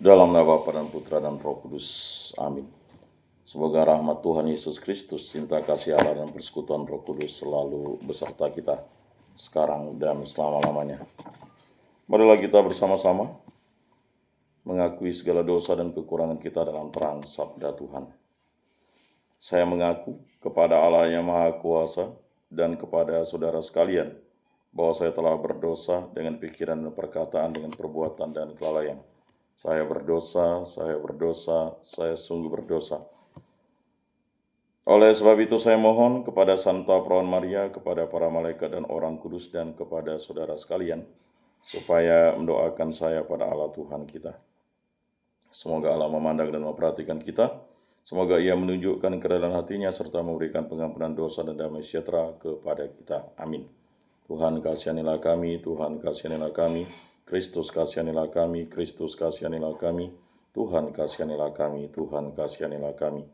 Dalam nama Bapa dan Putra dan Roh Kudus. Amin. Semoga rahmat Tuhan Yesus Kristus, cinta kasih Allah dan persekutuan Roh Kudus selalu beserta kita sekarang dan selama-lamanya. Marilah kita bersama-sama mengakui segala dosa dan kekurangan kita dalam terang sabda Tuhan. Saya mengaku kepada Allah yang Maha Kuasa dan kepada saudara sekalian bahwa saya telah berdosa dengan pikiran dan perkataan, dengan perbuatan dan kelalaian. Saya berdosa, saya sungguh berdosa. Oleh sebab itu saya mohon kepada Santa Perawan Maria, kepada para malaikat dan orang kudus, dan kepada saudara sekalian, supaya mendoakan saya pada Allah Tuhan kita. Semoga Allah memandang dan memperhatikan kita. Semoga Ia menunjukkan kerelaan hatinya, serta memberikan pengampunan dosa dan damai sejahtera kepada kita. Amin. Tuhan kasihanilah kami, Tuhan kasihanilah kami. Kristus kasihanilah kami, Kristus kasihanilah kami, Tuhan kasihanilah kami, Tuhan kasihanilah kami.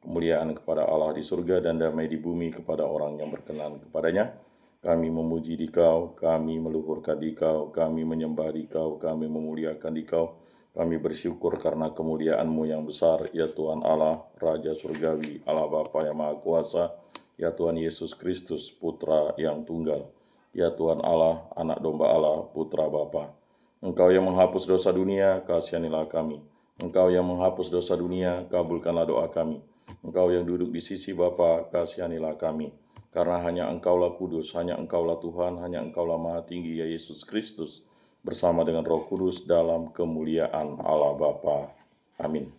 Kemuliaan kepada Allah di surga dan damai di bumi kepada orang yang berkenan kepadanya. Kami memuji Dikau, kami meluhurkan Dikau, kami menyembah Dikau, kami memuliakan Dikau. Kami bersyukur karena kemuliaan-Mu yang besar, ya Tuhan Allah, Raja Surgawi, Allah Bapa yang Maha Kuasa, ya Tuhan Yesus Kristus, Putra yang tunggal. Ya Tuhan Allah, Anak Domba Allah, Putra Bapa. Engkau yang menghapus dosa dunia, kasihanilah kami. Engkau yang menghapus dosa dunia, kabulkanlah doa kami. Engkau yang duduk di sisi Bapa, kasihanilah kami. Karena hanya Engkaulah kudus, hanya Engkaulah Tuhan, hanya Engkaulah Maha Tinggi, ya Yesus Kristus, bersama dengan Roh Kudus dalam kemuliaan Allah Bapa. Amin.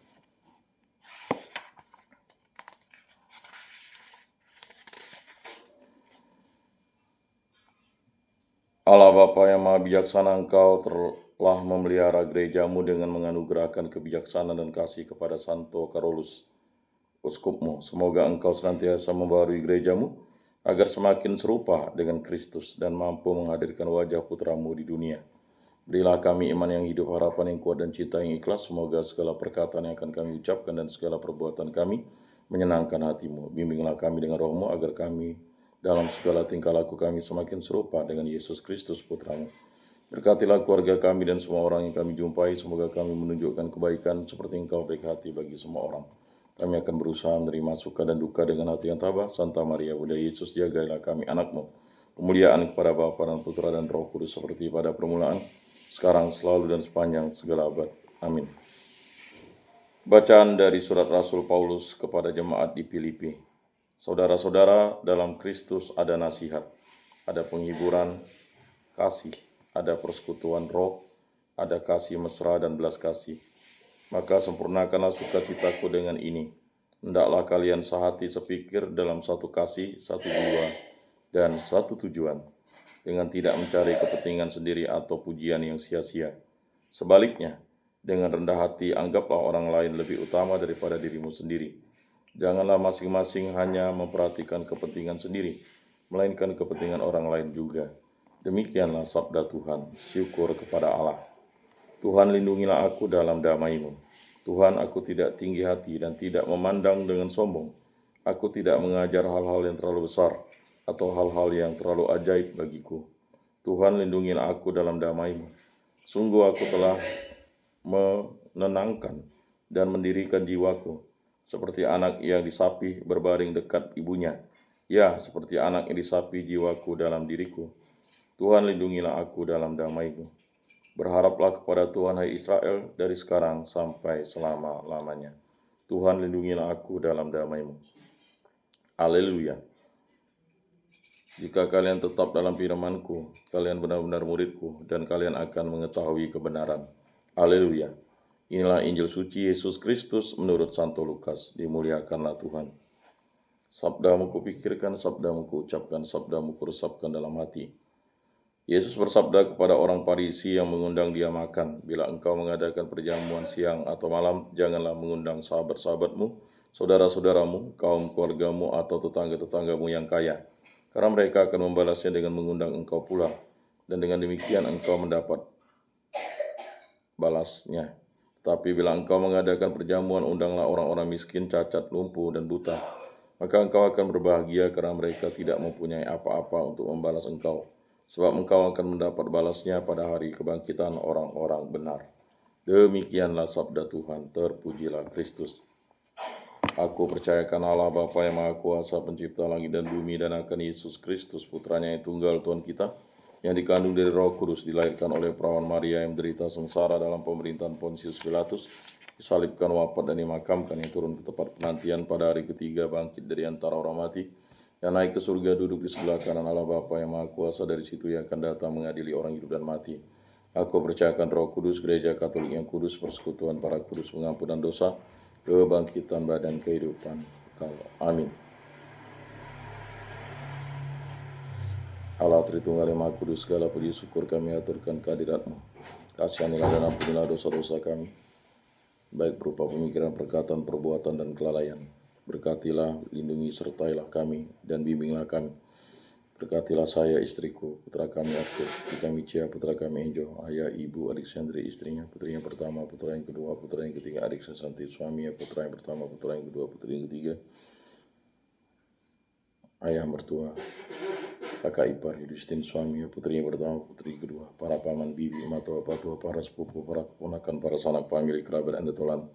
Allah Bapa yang Maha Bijaksana, Engkau telah memelihara gerejamu dengan menganugerahkan kebijaksanaan dan kasih kepada Santo Karolus, Uskupmu. Semoga Engkau senantiasa membaharui gerejamu, agar semakin serupa dengan Kristus dan mampu menghadirkan wajah putramu di dunia. Berilah kami iman yang hidup, harapan yang kuat, dan cita yang ikhlas. Semoga segala perkataan yang akan kami ucapkan dan segala perbuatan kami menyenangkan hatimu. Bimbinglah kami dengan rohmu, agar kami dalam segala tingkah laku kami semakin serupa dengan Yesus Kristus Putramu. Berkatilah keluarga kami dan semua orang yang kami jumpai. Semoga kami menunjukkan kebaikan seperti Engkau baik hati bagi semua orang. Kami akan berusaha menerima suka dan duka dengan hati yang tabah. Santa Maria Bunda Yesus, jagailah kami anak-Mu. Kemuliaan kepada Bapa dan Putra dan Roh Kudus, seperti pada permulaan, sekarang, selalu, dan sepanjang segala abad. Amin. Bacaan dari surat Rasul Paulus kepada jemaat di Filipi. Saudara-saudara, dalam Kristus ada nasihat, ada penghiburan, kasih, ada persekutuan roh, ada kasih mesra dan belas kasih. Maka sempurnakanlah sukacitaku dengan ini. Hendaklah kalian sehati sepikir dalam satu kasih, satu jiwa, dan satu tujuan, dengan tidak mencari kepentingan sendiri atau pujian yang sia-sia. Sebaliknya, dengan rendah hati anggaplah orang lain lebih utama daripada dirimu sendiri. Janganlah masing-masing hanya memperhatikan kepentingan sendiri, melainkan kepentingan orang lain juga. Demikianlah sabda Tuhan. Syukur kepada Allah. Tuhan, lindungilah aku dalam damai-Mu. Tuhan, aku tidak tinggi hati dan tidak memandang dengan sombong. Aku tidak mengajar hal-hal yang terlalu besar atau hal-hal yang terlalu ajaib bagiku. Tuhan, lindungilah aku dalam damai-Mu. Sungguh aku telah menenangkan dan mendirikan jiwaku, seperti anak yang disapi berbaring dekat ibunya. Ya, seperti anak yang disapi jiwaku dalam diriku. Tuhan, lindungilah aku dalam damai-Mu. Berharaplah kepada Tuhan, hai Israel, dari sekarang sampai selama-lamanya. Tuhan, lindungilah aku dalam damai-Mu. Haleluya. Jika kalian tetap dalam firman-Ku, kalian benar-benar murid-Ku, dan kalian akan mengetahui kebenaran. Haleluya. Inilah Injil suci Yesus Kristus menurut Santo Lukas. Dimuliakanlah Tuhan. Sabdamu kupikirkan, sabdamu kuucapkan, sabdamu kuresapkan dalam hati. Yesus bersabda kepada orang Farisi yang mengundang dia makan, bila engkau mengadakan perjamuan siang atau malam, janganlah mengundang sahabat-sahabatmu, saudara-saudaramu, kaum keluargamu, atau tetangga-tetanggamu yang kaya, karena mereka akan membalasnya dengan mengundang engkau pula, dan dengan demikian engkau mendapat balasnya. Tapi bila engkau mengadakan perjamuan, undanglah orang-orang miskin, cacat, lumpuh, dan buta. Maka engkau akan berbahagia karena mereka tidak mempunyai apa-apa untuk membalas engkau. Sebab engkau akan mendapat balasnya pada hari kebangkitan orang-orang benar. Demikianlah sabda Tuhan, terpujilah Kristus. Aku percayakan Allah Bapa yang Maha Kuasa, pencipta langit dan bumi, dan akan Yesus Kristus, putranya yang tunggal Tuhan kita, yang dikandung dari Roh Kudus, dilahirkan oleh perawan Maria, yang menderita sengsara dalam pemerintahan Pontius Pilatus, disalibkan, wafat, dan dimakamkan, yang turun ke tempat penantian, pada hari ketiga bangkit dari antara orang mati, yang naik ke surga, duduk di sebelah kanan Allah Bapa yang Maha Kuasa, dari situ yang akan datang mengadili orang hidup dan mati. Aku percayakan Roh Kudus, gereja Katolik yang kudus, persekutuan para kudus, pengampunan dosa, kebangkitan badan, kehidupan kekal. Amin. Allah Tritunggal yang Maha Kudus, segala puji syukur kami aturkan kehadirat-Mu. Kasihanilah dan ampunilah dosa-dosa kami, baik berupa pemikiran, perkataan, perbuatan, dan kelalaian. Berkatilah, lindungi, sertailah kami, dan bimbinglah kami. Berkatilah saya, istriku, putra kami Arthur, putri kami Cia, putra kami Enjo, ayah, ibu, adik Sandri, istrinya, putrinya pertama, putra yang kedua, putra yang ketiga, adik Sesanti, suaminya, putra yang pertama, putra yang kedua, putri yang ketiga, ayah mertua, kakak ipar, Yudhistin, suaminya, putri yang pertama, putri kedua, para paman, bibi, matua, patua, para sepupu, para keponakan, para sanak famili, kerabat, dan tetulan,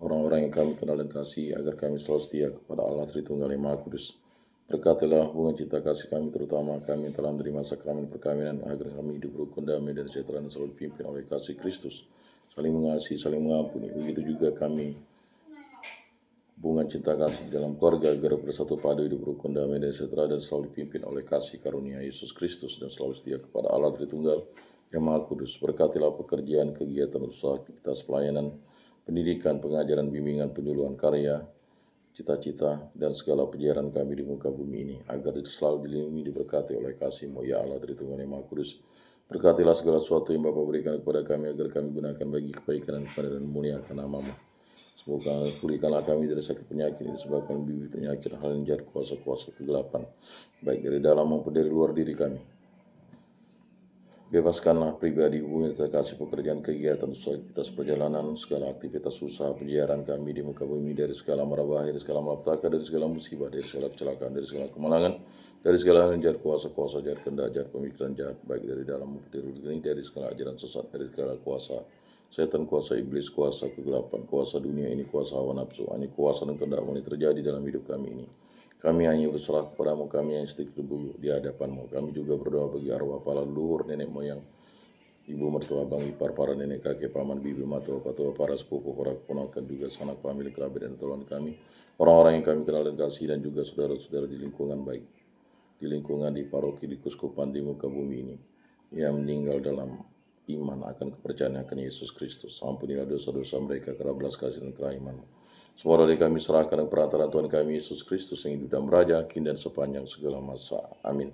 orang-orang yang kami kenal dan kasih, agar kami selalu setia kepada Allah Tritunggal yang Maha Kudus. Berkatilah hubungan cinta kasih kami, terutama kami yang telah menerima sakramen perkawinan, agar kami hidup rukun, damai, dan sejahtera, dan selalu dipimpin oleh kasih Kristus, saling mengasihi, saling mengampuni. Begitu juga kami, hubungan cinta kasih dalam keluarga, agar bersatu padu, hidup rukun, damai, dan sejahtera, dan selalu dipimpin oleh kasih karunia Yesus Kristus, dan selalu setia kepada Allah Tritunggal yang Maha Kudus. Berkatilah pekerjaan, kegiatan, usaha, aktivitas pelayanan, pendidikan, pengajaran, bimbingan, penyuluhan, karya, cita-cita, dan segala perjalanan kami di muka bumi ini, agar selalu dilindungi, diberkati oleh kasih-Mu, ya Allah Tritunggal yang Maha Kudus. Berkatilah segala sesuatu yang Bapa berikan kepada kami, agar kami gunakan bagi kebaikan dan kepada dan memuliakan nama-Mu. Semoga pulihkanlah kami dari sakit penyakit yang disebabkan bibit penyakit, hal yang jahat, kuasa-kuasa kegelapan, baik dari dalam maupun dari luar diri kami. Bebaskanlah pribadi, hubungan kita kasih, pekerjaan, kegiatan, aktivitas perjalanan, segala aktivitas usaha, perjalanan kami di muka bumi, dari segala mara bahaya, dari segala malapetaka, dari segala musibah, dari segala kecelakaan, dari segala kemalangan, dari segala hal yang jahat, kuasa-kuasa jahat, kehendak jahat, pemikiran jahat, baik dari dalam maupun dari luar, dari segala ajaran sesat, dari segala kuasa setan, kuasa iblis, kuasa kegelapan, kuasa dunia ini, kuasa hawa nafsu, ini kuasa dan kehendak mulai terjadi dalam hidup kami ini. Kami hanya berserah kepadamu, kami yang setik tebu di hadapanmu. Kami juga berdoa bagi arwah para leluhur, nenek moyang, ibu mertua, bang ipar, para nenek kakek, paman, bibi, matua, patua, para sepupu, para keponakan, juga sanak famili, kerabat, dan teman kami, orang-orang yang kami kenal dan kasih, dan juga saudara-saudara di lingkungan baik, di lingkungan, di paroki, di kuskupan, di muka bumi ini, yang meninggal dalam iman akan kepercayaan akan Yesus Kristus. Ampunilah dosa-dosa mereka, karena belas kasih dan kerahiman. Semua dari kami serahkan dengan perantaraan Tuhan kami Yesus Kristus yang hidup dan beraja kini dan sepanjang segala masa. Amin.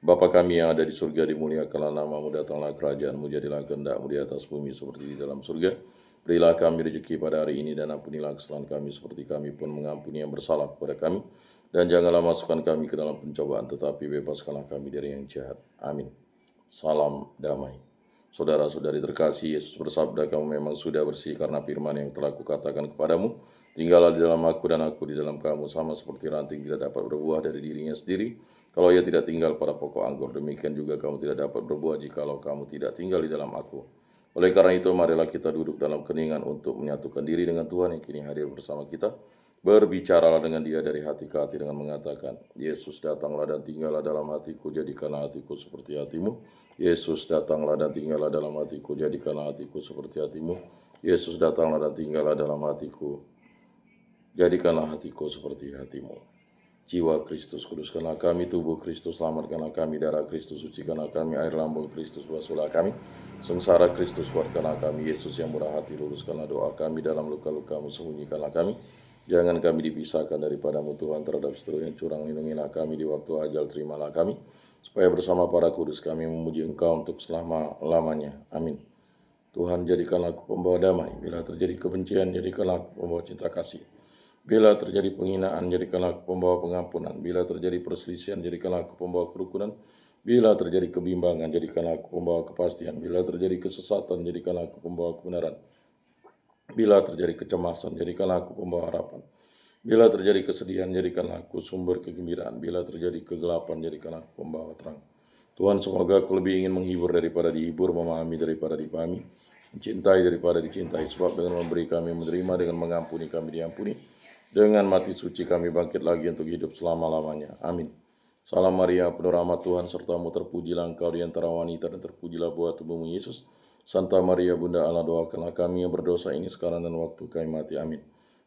Bapa kami yang ada di surga, dimuliakanlah namamu, datanglah kerajaanmu, jadilah kehendak-Mu di atas bumi seperti di dalam surga. Berilah kami rezeki pada hari ini, dan ampunilah kesalahan kami seperti kami pun mengampuni yang bersalah kepada kami. Dan janganlah masukkan kami ke dalam pencobaan, tetapi bebaskanlah kami dari yang jahat. Amin. Salam damai. Saudara-saudari terkasih, Yesus bersabda, kamu memang sudah bersih karena firman yang telah kukatakan kepadamu. Tinggallah di dalam aku dan aku di dalam kamu, sama seperti ranting tidak dapat berbuah dari dirinya sendiri kalau ia tidak tinggal pada pokok anggur. Demikian juga kamu tidak dapat berbuah jikalau kamu tidak tinggal di dalam aku. Oleh karena itu, marilah kita duduk dalam keningan untuk menyatukan diri dengan Tuhan yang kini hadir bersama kita. Berbicaralah dengan Dia dari hati ke hati dengan mengatakan, Yesus datanglah dan tinggallah dalam hatiku, jadikanlah hatiku seperti hatimu. Yesus datanglah dan tinggallah dalam hatiku, jadikanlah hatiku seperti hatimu. Yesus datanglah dan tinggallah dalam hatiku, jadikanlah hatiku seperti hatimu. Jiwa Kristus, kuduskanlah kami, tubuh Kristus, selamatkanlah kami, darah Kristus, sucikanlah kami, air lambung Kristus, basuhlah kami, sengsara Kristus, kuatkanlah kami. Yesus yang murah hati, luruskanlah doa kami, dalam luka-lukamu sembunyikanlah kami. Jangan kami dipisahkan daripadamu Tuhan, terhadap seteru yang curang, lindungilah kami di waktu ajal, terimalah kami, supaya bersama para kudus kami memuji Engkau untuk selama-lamanya. Amin. Tuhan, jadikanlah aku pembawa damai. Bila terjadi kebencian, jadikanlah aku pembawa cinta kasih. Bila terjadi penghinaan, jadikanlah aku pembawa pengampunan. Bila terjadi perselisihan, jadikanlah aku pembawa kerukunan. Bila terjadi kebimbangan, jadikanlah aku pembawa kepastian. Bila terjadi kesesatan, jadikanlah aku pembawa kebenaran. Bila terjadi kecemasan, jadikanlah aku pembawa harapan. Bila terjadi kesedihan, jadikanlah aku sumber kegembiraan. Bila terjadi kegelapan, jadikanlah aku pembawa terang. Tuhan, semoga aku lebih ingin menghibur daripada dihibur, memahami daripada dipahami, Cintai daripada dicintai, sebab dengan memberi kami menerima, dengan mengampuni kami diampuni, dengan mati suci kami bangkit lagi untuk hidup selama-lamanya. Amin. Salam Maria, penuh rahmat Tuhan sertamu, terpujilah engkau di antara wanita dan terpujilah buah tubuhmu Yesus. Santa Maria Bunda Allah, doakanlah kami yang berdosa ini sekarang dan waktu kami mati. Amin.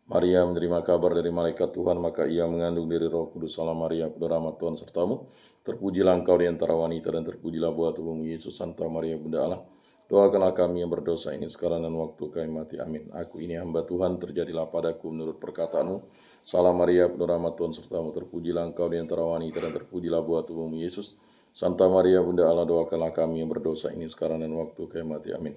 Maria menerima kabar dari malaikat Tuhan, maka ia mengandung dari Roh Kudus. Salam Maria, penuh rahmat Tuhan sertamu, terpujilah engkau di antara wanita dan terpujilah buah tubuhmu Yesus. Santa Maria Bunda Allah, doakanlah kami yang berdosa ini sekarang dan waktu kami mati. Amin. Aku ini hamba Tuhan, terjadilah padaku menurut perkataanmu. Salam Maria, penuh rahmat Tuhan sertamu, terpujilah engkau di antara wanita dan terpujilah buah tubuhmu Yesus. Santa Maria Bunda Allah, doakanlah kami yang berdosa ini sekarang dan waktu kami mati. Amin.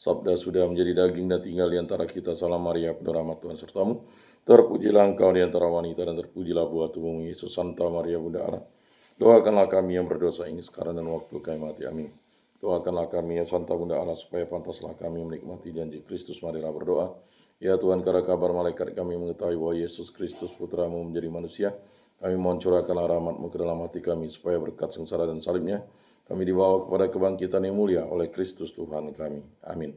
Sabda sudah menjadi daging dan tinggal di antara kita. Salam Maria, penuh rahmat Tuhan sertamu, terpujilah engkau di antara wanita dan terpujilah buah tubuhmu Yesus. Santa Maria Bunda Allah, doakanlah kami yang berdosa ini sekarang dan waktu kami mati. Amin. Doakanlah kami ya Santa Bunda Allah, supaya pantaslah kami menikmati janji Kristus. Marilah berdoa. Ya Tuhan, karena kabar malaikat kami mengetahui bahwa Yesus Kristus Putramu menjadi manusia, kami mohon curahkanlah rahmat-Mu ke dalam hati kami, supaya berkat sengsara dan salibnya, kami dibawa kepada kebangkitan yang mulia oleh Kristus Tuhan kami. Amin.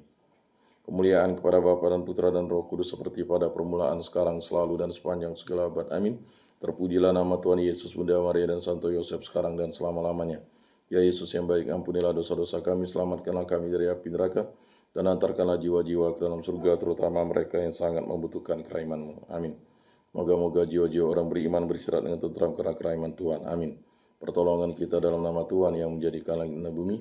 Kemuliaan kepada Bapa dan Putra dan Roh Kudus, seperti pada permulaan, sekarang, selalu, dan sepanjang segala abad. Amin. Terpujilah nama Tuhan Yesus, Bunda Maria, dan Santo Yosef, sekarang dan selama-lamanya. Ya Yesus yang baik, ampunilah dosa-dosa kami, selamatkanlah kami dari api neraka, dan antarkanlah jiwa-jiwa ke dalam surga, terutama mereka yang sangat membutuhkan keraiman-Mu. Amin. Moga-moga jiwa-jiwa orang beriman beristirahat dengan tentram karena keraiman Tuhan. Amin. Pertolongan kita dalam nama Tuhan yang menjadikan langit dan bumi.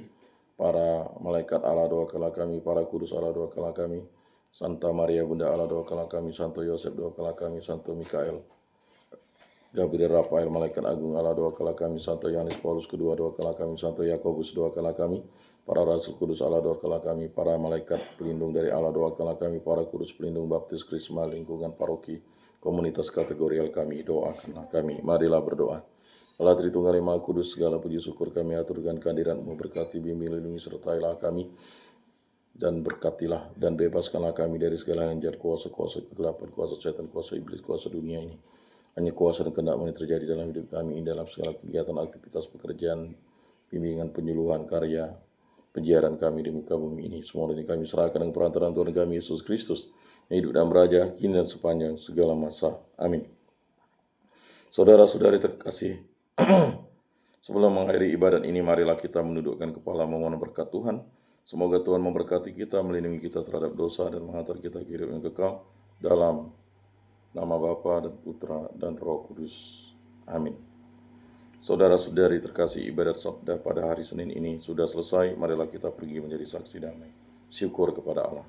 Para malaikat Allah, doakanlah kami. Para kudus Allah, doakanlah kami. Santa Maria Bunda Allah, doakanlah kami. Santo Yosef, doakanlah kami. Santo Mikael, Gabriel, Rafael, malaikat agung Allah, doakanlah kami. Santo Yohanes Paulus II, doakanlah kami. Santo Yakobus, doakanlah kami. Para rasul kudus Allah, doakanlah kami. Para malaikat pelindung dari Allah, doakanlah kami. Para kudus pelindung baptis, krisma, lingkungan paroki, komunitas kategorial kami, doakanlah kami. Marilah berdoa. Allah Tritunggal Yang Maha Kudus, segala puji syukur kami aturkan kehadirat-Mu, berkati, bimbing, lindungi, sertailah kami, dan berkatilah dan bebaskanlah kami dari segala yang jahat, kuasa-kuasa kegelapan, kuasa setan, kuasa iblis, kuasa dunia ini. Hanya kuasa dan kehendak-Mu yang terjadi dalam hidup kami, dalam segala kegiatan, aktivitas, pekerjaan, bimbingan, penyuluhan, karya, penjiaran kami di muka bumi ini. Semua ini kami serahkan dengan perantaraan Tuhan kami Yesus Kristus, yang hidup dan beraja, kini dan sepanjang segala masa. Amin. Saudara-saudari terkasih, sebelum mengakhiri ibadat ini, marilah kita menundukkan kepala memohon berkat Tuhan. Semoga Tuhan memberkati kita, melindungi kita terhadap dosa, dan menghantar kita ke hidup yang kekal, dalam nama Bapa dan Putra dan Roh Kudus. Amin. Saudara-saudari terkasih, ibadat sabda pada hari Senin ini sudah selesai. Marilah kita pergi menjadi saksi damai. Syukur kepada Allah.